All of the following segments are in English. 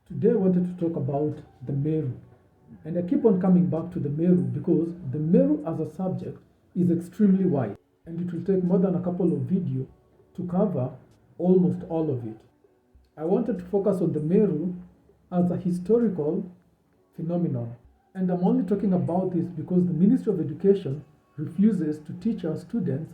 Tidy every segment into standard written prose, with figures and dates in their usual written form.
Today I wanted to talk about the Meru. And I keep on coming back to the Meru because the Meru as a subject is extremely wide and it will take more than a couple of videos to cover almost all of it. I wanted to focus on the Meru as a historical phenomenon. And I'm only talking about this because the Ministry of Education refuses to teach our students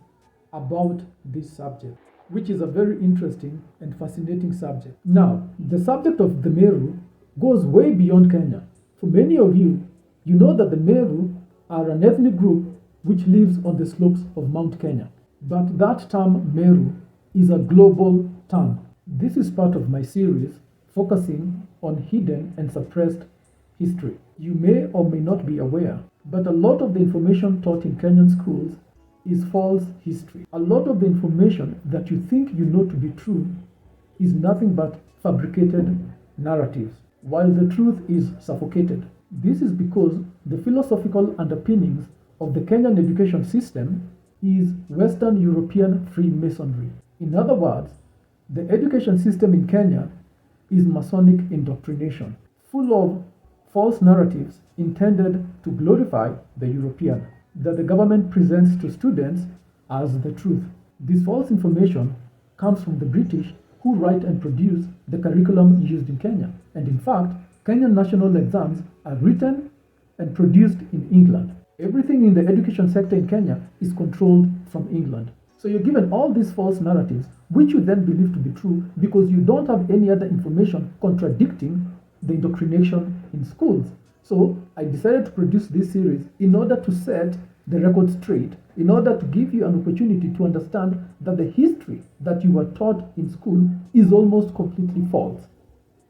about this subject, which is a very interesting and fascinating subject. Now, the subject of the Meru goes way beyond Kenya. For many of you, you know that the Meru are an ethnic group which lives on the slopes of Mount Kenya. But that term Meru is a global term. This is part of my series focusing on hidden and suppressed history. You may or may not be aware, but a lot of the information taught in Kenyan schools is false history. A lot of the information that you think you know to be true is nothing but fabricated narratives, while the truth is suffocated. This is because the philosophical underpinnings of the Kenyan education system is Western European Freemasonry. In other words, the education system in Kenya is Masonic indoctrination, full of false narratives intended to glorify the European, that the government presents to students as the truth. This false information comes from the British, who write and produce the curriculum used in Kenya. And in fact, Kenyan national exams are written and produced in England. Everything in the education sector in Kenya is controlled from England. So you're given all these false narratives, which you then believe to be true because you don't have any other information contradicting the indoctrination in schools. So I decided to produce this series in order to set the record straight, in order to give you an opportunity to understand that the history that you were taught in school is almost completely false.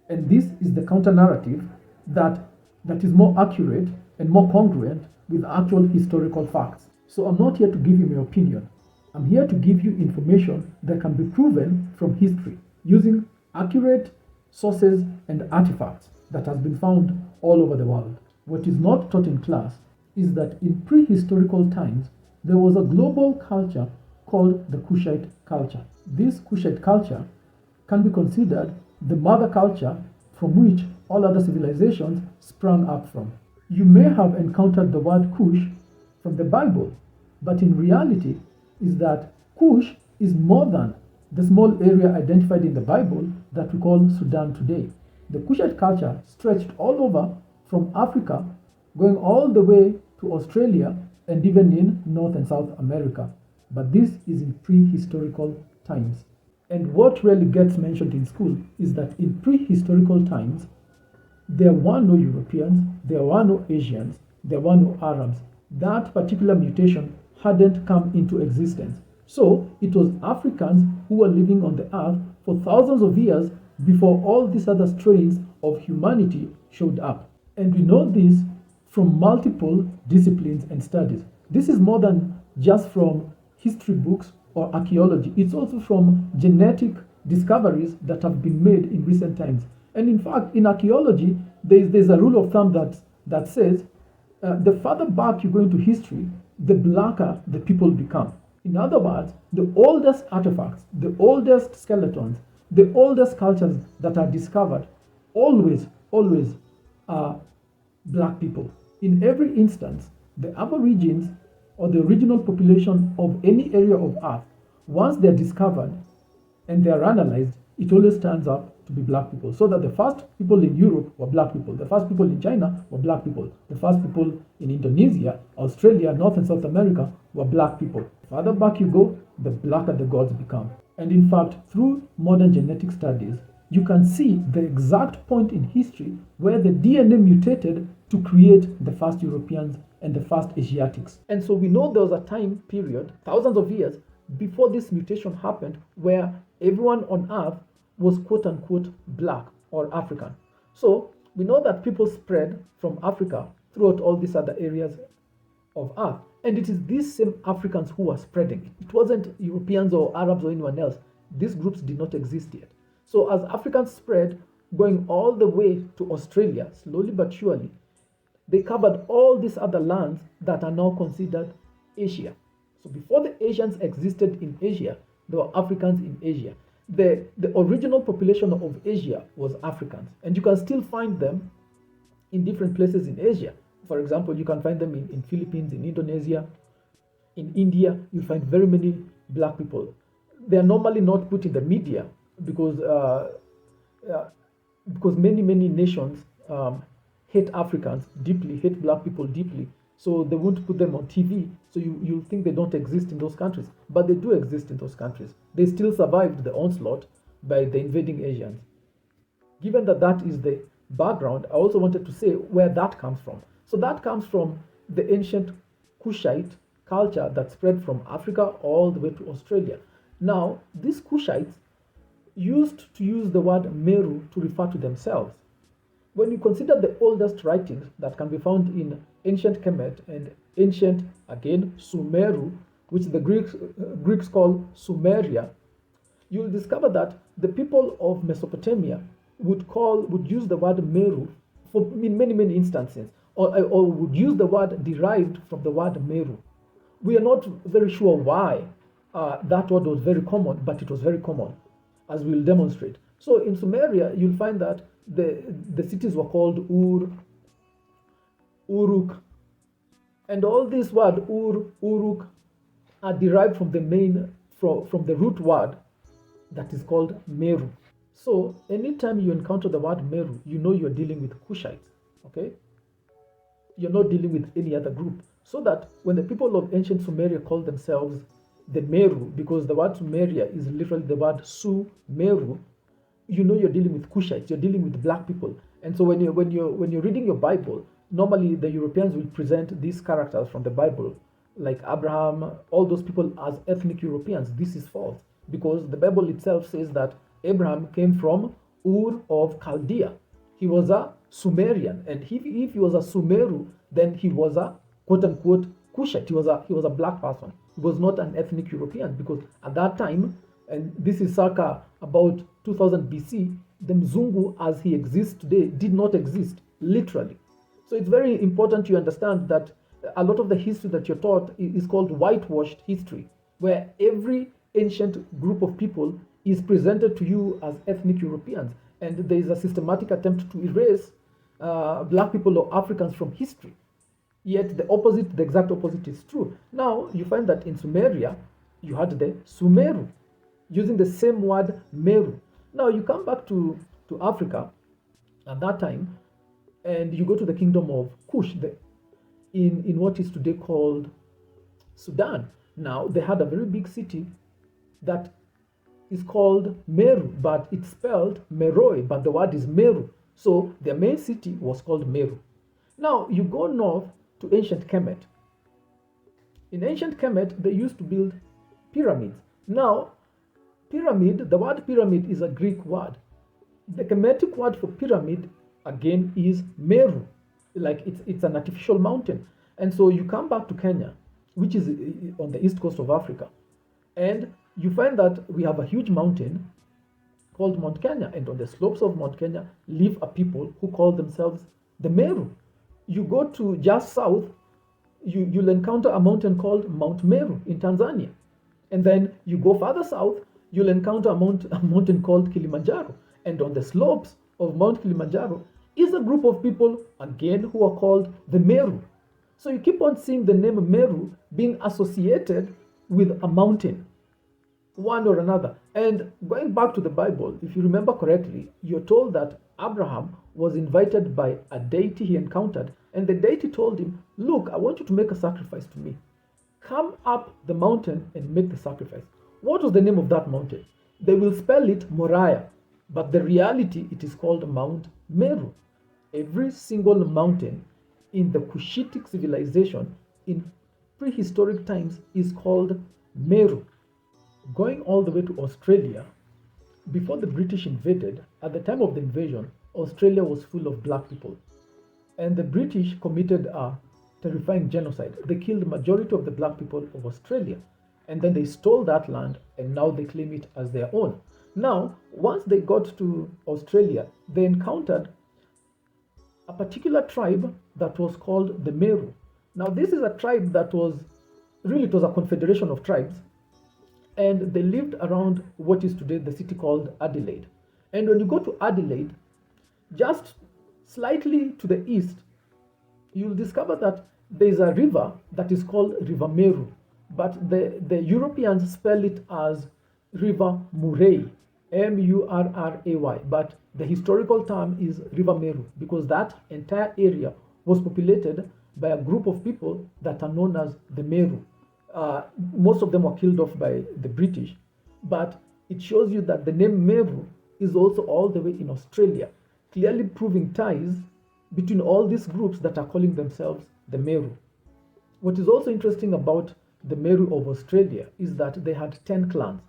And this is the counter narrative that is more accurate and more congruent with actual historical facts. So I'm not here to give you my opinion. I'm here to give you information that can be proven from history using accurate sources and artifacts that has been found all over the world. What is not taught in class is that in prehistorical times, there was a global culture called the Cushite culture. This Cushite culture can be considered the mother culture from which all other civilizations sprang up from. You may have encountered the word Cush from the Bible, but in reality is that Cush is more than the small area identified in the Bible that we call Sudan today. The Cushite culture stretched all over from Africa, going all the way to Australia and even in North and South America. But this is in prehistorical times. And what really gets mentioned in school is that in prehistorical times, there were no Europeans, there were no Asians, there were no Arabs. That particular mutation hadn't come into existence. So it was Africans who were living on the earth for thousands of years before all these other strains of humanity showed up. And we know this from multiple disciplines and studies. This is more than just from history books or archaeology. It's also from genetic discoveries that have been made in recent times. And in fact, in archaeology, there's a rule of thumb that says the farther back you go into history, the blacker the people become. In other words, the oldest artifacts, the oldest skeletons, the oldest cultures that are discovered always are black people. In every instance, the Aborigines or the original population of any area of Earth, once they're discovered and they're analyzed, it always turns out to be black people. So that the first people in Europe were black people, the first people in China were black people, the first people in Indonesia, Australia, North and South America were black people. The farther back you go, the blacker the gods become. And in fact, through modern genetic studies, you can see the exact point in history where the DNA mutated to create the first Europeans and the first Asiatics. And so we know there was a time period, thousands of years, before this mutation happened, where everyone on Earth was quote unquote black or African. So we know that people spread from Africa throughout all these other areas of Earth. And it is these same Africans who are spreading. It wasn't Europeans or Arabs or anyone else. These groups did not exist yet. So as Africans spread, going all the way to Australia, slowly but surely, they covered all these other lands that are now considered Asia. So before the Asians existed in Asia, there were Africans in Asia. the original population of Asia was Africans, and you can still find them in different places in Asia. For example, you can find them in Philippines, in Indonesia, in India. You find very many black people. They are normally not put in the media because many nations hate Africans deeply, hate black people deeply. So they won't put them on TV. So you think they don't exist in those countries, but they do exist in those countries. They still survived the onslaught by the invading Asians. Given that that is the background, I also wanted to say where that comes from. So that comes from the ancient Cushite culture that spread from Africa all the way to Australia. Now, these Cushites used to use the word Meru to refer to themselves. When you consider the oldest writings that can be found in ancient Kemet and ancient, again, Sumeru, which the Greeks call Sumeria, you'll discover that the people of Mesopotamia would use the word Meru in many instances, or would use the word derived from the word Meru. We are not very sure why that word was very common, but it was very common, as we'll demonstrate. So in Sumeria, you'll find that the cities were called Ur, Uruk, and all these words Ur, Uruk are derived from from the root word that is called Meru. So anytime you encounter the word Meru, you know you're dealing with Cushites, okay? You're not dealing with any other group. So that when the people of ancient Sumeria call themselves the Meru, because the word Sumeria is literally the word Su-Meru, you know you're dealing with Cushites, you're dealing with black people. And so when you're reading your Bible, normally the Europeans will present these characters from the Bible, like Abraham, all those people, as ethnic Europeans. This is false, because the Bible itself says that Abraham came from Ur of Chaldea. He was a Sumerian, and if he was a Sumeru, then he was a quote-unquote Cushite. He was a black person. He was not an ethnic European, because at that time, and this is circa about 2000 BC, the Mzungu as he exists today did not exist, literally. So it's very important you understand that a lot of the history that you're taught is called whitewashed history, where every ancient group of people is presented to you as ethnic Europeans, and there is a systematic attempt to erase black people or Africans from history. Yet the exact opposite is true. Now you find that in Sumeria, you had the Sumeru, using the same word Meru. Now you come back to Africa at that time, and you go to the kingdom of Kush, in what is today called Sudan. Now they had a very big city that is called Meru, but it's spelled Meroi, but the word is Meru. So their main city was called Meru. Now you go north to ancient Kemet. In ancient Kemet, they used to build pyramids. Now, pyramid, the word pyramid is a Greek word. The Kemetic word for pyramid, again, is Meru. Like it's an artificial mountain. And so you come back to Kenya, which is on the east coast of Africa, and you find that we have a huge mountain called Mount Kenya, and on the slopes of Mount Kenya live a people who call themselves the Meru. You go to just south, you'll encounter a mountain called Mount Meru in Tanzania. And then you go further south, you'll encounter a mountain called Kilimanjaro. And on the slopes of Mount Kilimanjaro is a group of people, again, who are called the Meru. So you keep on seeing the name Meru being associated with a mountain, one or another. And going back to the Bible, if you remember correctly, you're told that Abraham was invited by a deity he encountered, and the deity told him, look, I want you to make a sacrifice to me. Come up the mountain and make the sacrifice. What was the name of that mountain? They will spell it Moriah, but the reality, it is called Mount Meru. Every single mountain in the Cushitic civilization in prehistoric times is called Meru. Going all the way to Australia, before the British invaded, at the time of the invasion, Australia was full of black people. And the British committed a terrifying genocide. They killed the majority of the black people of Australia. And then they stole that land, and now they claim it as their own. Now, once they got to Australia, they encountered a particular tribe that was called the Meru. Now, this is a tribe that was, really, it was a confederation of tribes. and they lived around what is today the city called Adelaide. And when you go to Adelaide, just slightly to the east, you'll discover that there is a river that is called River Meru, but the Europeans spell it as River Murray, Murray, but the historical term is River Meru because that entire area was populated by a group of people that are known as the Meru. Most of them were killed off by the British, but it shows you that the name Meru is also all the way in Australia, clearly proving ties between all these groups that are calling themselves the Meru. What is also interesting about the Meru of Australia is that they had 10 clans,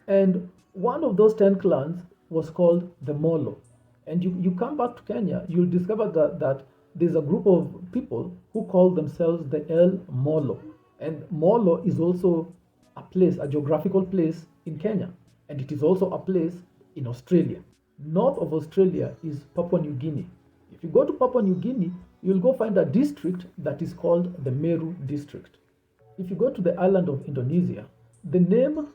and one of those 10 clans was called the Molo. And you come back to Kenya, you'll discover that there's a group of people who call themselves the El Molo. And Molo is also a place, a geographical place in Kenya, and it is also a place in Australia. North of Australia is Papua New Guinea. If you go to Papua New Guinea, you'll go find a district that is called the Meru district. If you go to the island of Indonesia, the name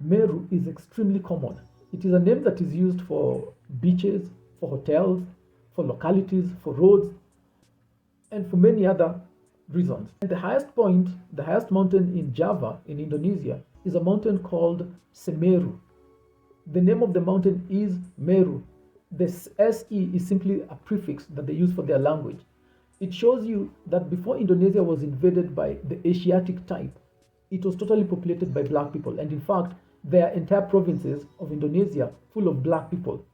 Meru is extremely common. It is a name that is used for beaches, for hotels, for localities, for roads, and for many other reasons. And the highest point, the highest mountain in Java, in Indonesia, is a mountain called Semeru. The name of the mountain is Meru. The SE is simply a prefix that they use for their language. It shows you that before Indonesia was invaded by the Asiatic type, it was totally populated by black people. And in fact, there are entire provinces of Indonesia full of black people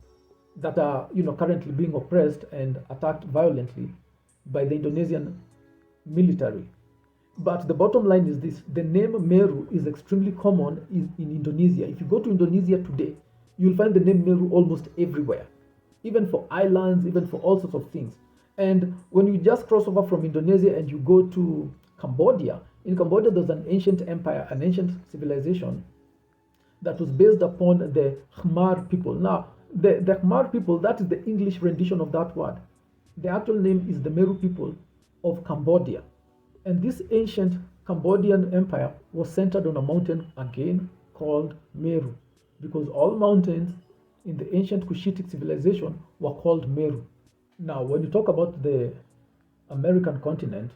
that are, currently being oppressed and attacked violently by the Indonesian military. But the bottom line is this: the name Meru is extremely common in Indonesia. If you go to Indonesia today, you'll find the name Meru almost everywhere, even for islands, even for all sorts of things. And when you just cross over from Indonesia and you go to Cambodia, in Cambodia there's an ancient empire, an ancient civilization that was based upon the Khmer people. Now, the Khmer people, that is the English rendition of that word. The actual name is the Meru people of Cambodia. And this ancient Cambodian empire was centered on a mountain again called Meru, because all mountains in the ancient Cushite civilization were called Meru. Now, when you talk about the American continent,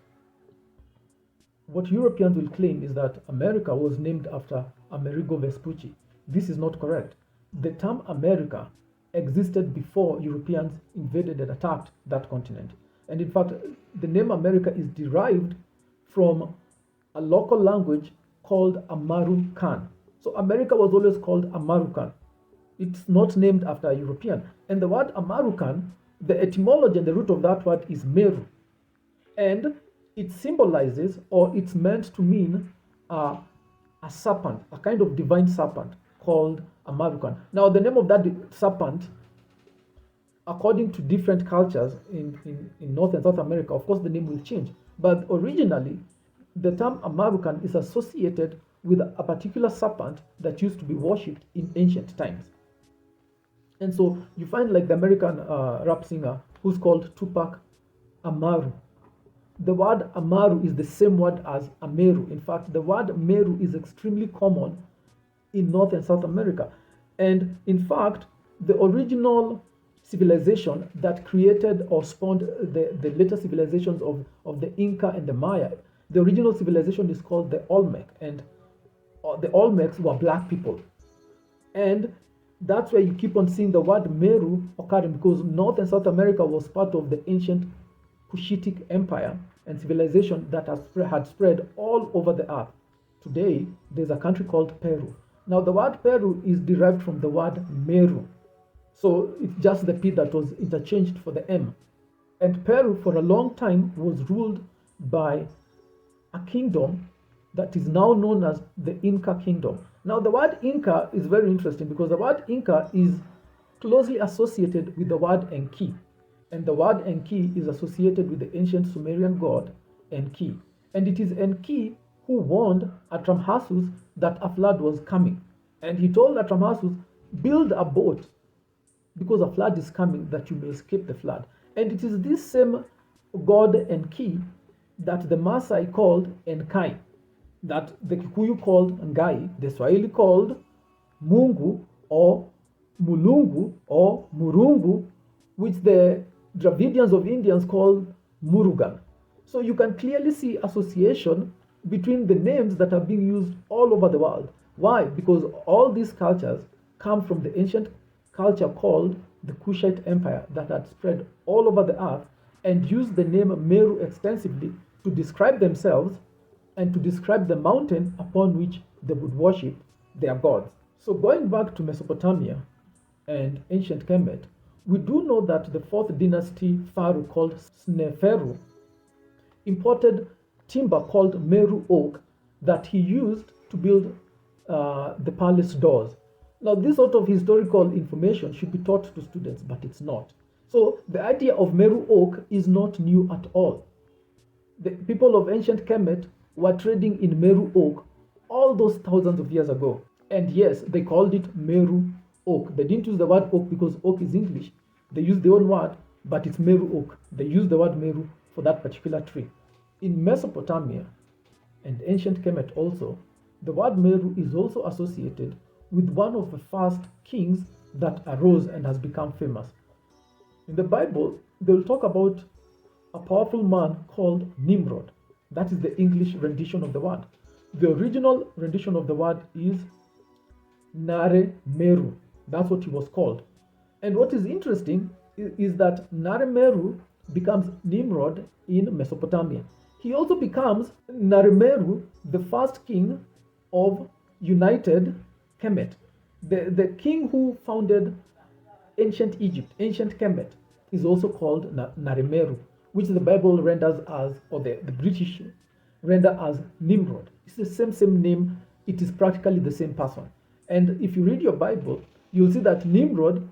what Europeans will claim is that America was named after Amerigo Vespucci. This is not correct. The term America existed before Europeans invaded and attacked that continent. And in fact, the name America is derived from a local language called Amarucan. So America was always called Amarucan. It's not named after a European. And the word Amarucan, the etymology and the root of that word is Meru. And it symbolizes, or it's meant to mean a serpent, a kind of divine serpent called Amarucan. Now, the name of that serpent, according to different cultures in North and South America, of course, the name will change. But originally, the term Amarucan is associated with a particular serpent that used to be worshipped in ancient times. And so you find like the American rap singer who's called Tupac Amaru. The word Amaru is the same word as Ameru. In fact, the word Meru is extremely common in North and South America. And in fact, the original civilization that created or spawned the later civilizations of the Inca and the Maya, the original civilization is called the Olmec. And the Olmecs were black people. And that's why you keep on seeing the word Meru occurring, because North and South America was part of the ancient Cushitic empire and civilization that had spread all over the earth. Today, there's a country called Peru. Now, the word Peru is derived from the word Meru. So it's just the P that was interchanged for the M. And Peru, for a long time, was ruled by a kingdom that is now known as the Inca Kingdom. Now, the word Inca is very interesting because the word Inca is closely associated with the word Enki. And the word Enki is associated with the ancient Sumerian god Enki. And it is Enki who warned Atrahasis that a flood was coming. And he told Atrahasis, build a boat because a flood is coming that you may escape the flood. And it is this same god Enki that the Maasai called Enkai. that the Kikuyu called Ngai, the Swahili called Mungu or Mulungu or Murungu, which the Dravidians of Indians called Murugan. So you can clearly see association between the names that are being used all over the world. Why? Because all these cultures come from the ancient culture called the Cushite Empire that had spread all over the earth and used the name Meru extensively to describe themselves and to describe the mountain upon which they would worship their gods. So going back to Mesopotamia and ancient Kemet, we do know that the 4th dynasty pharaoh called Sneferu imported timber called Meru oak that he used to build the palace doors. Now, this sort of historical information should be taught to students, but it's not. So the idea of Meru oak is not new at all. The people of ancient Kemet were trading in Meru oak all those thousands of years ago. And yes, they called it Meru oak. They didn't use the word oak because oak is English. They used their own word, but it's Meru oak. They used the word Meru for that particular tree. In Mesopotamia and ancient Kemet also, the word Meru is also associated with one of the first kings that arose and has become famous. In the Bible, they will talk about a powerful man called Nimrod. That is the English rendition of the word. The original rendition of the word is Nare Meru. That's what he was called. And what is interesting is that Nare Meru becomes Nimrod in Mesopotamia. He also becomes Nare Meru, the first king of United Kemet. The king who founded ancient Egypt, ancient Kemet, is also called Nare Meru, which the Bible renders as, or the British render as Nimrod. It's the same name. It is practically the same person. And if you read your Bible, you'll see that Nimrod,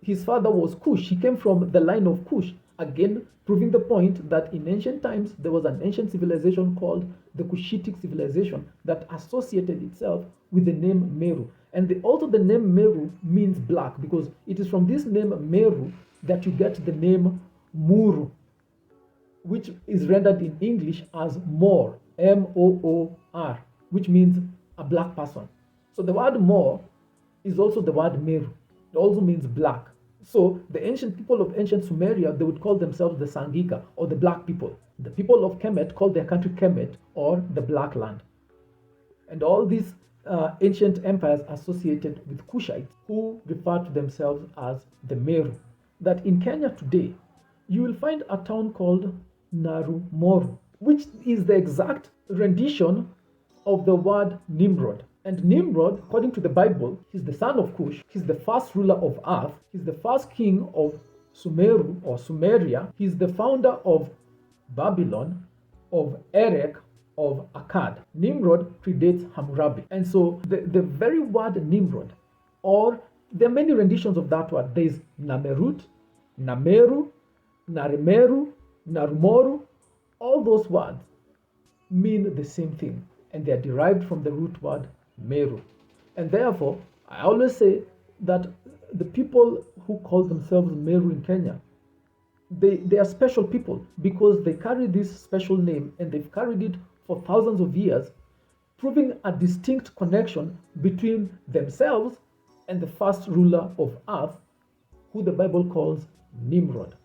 his father was Cush. He came from the line of Cush. Again, proving the point that in ancient times, there was an ancient civilization called the Cushitic civilization that associated itself with the name Meru. And also the name Meru means black, because it is from this name Meru that you get the name Muru, which is rendered in English as Moor, M-O-O-R, which means a black person. So the word Moor is also the word Meru. It also means black. So the ancient people of ancient Sumeria, they would call themselves the Sangika, or the black people. The people of Kemet called their country Kemet, or the Black Land. And all these ancient empires associated with Cushites, who refer to themselves as the Meru. That in Kenya today, you will find a town called Narumoru, which is the exact rendition of the word Nimrod. And Nimrod, according to the Bible, he's the son of Cush. He's the first ruler of earth. He's the first king of Sumeru or Sumeria. He's the founder of Babylon, of Erech, of Akkad. Nimrod predates Hammurabi. And so the very word Nimrod, or there are many renditions of that word. There is Namerut, Nameru, Naremeru, Narumoru. All those words mean the same thing, and they are derived from the root word Meru. And therefore, I always say that the people who call themselves Meru in Kenya, they are special people because they carry this special name and they've carried it for thousands of years, proving a distinct connection between themselves and the first ruler of earth, who the Bible calls Nimrod.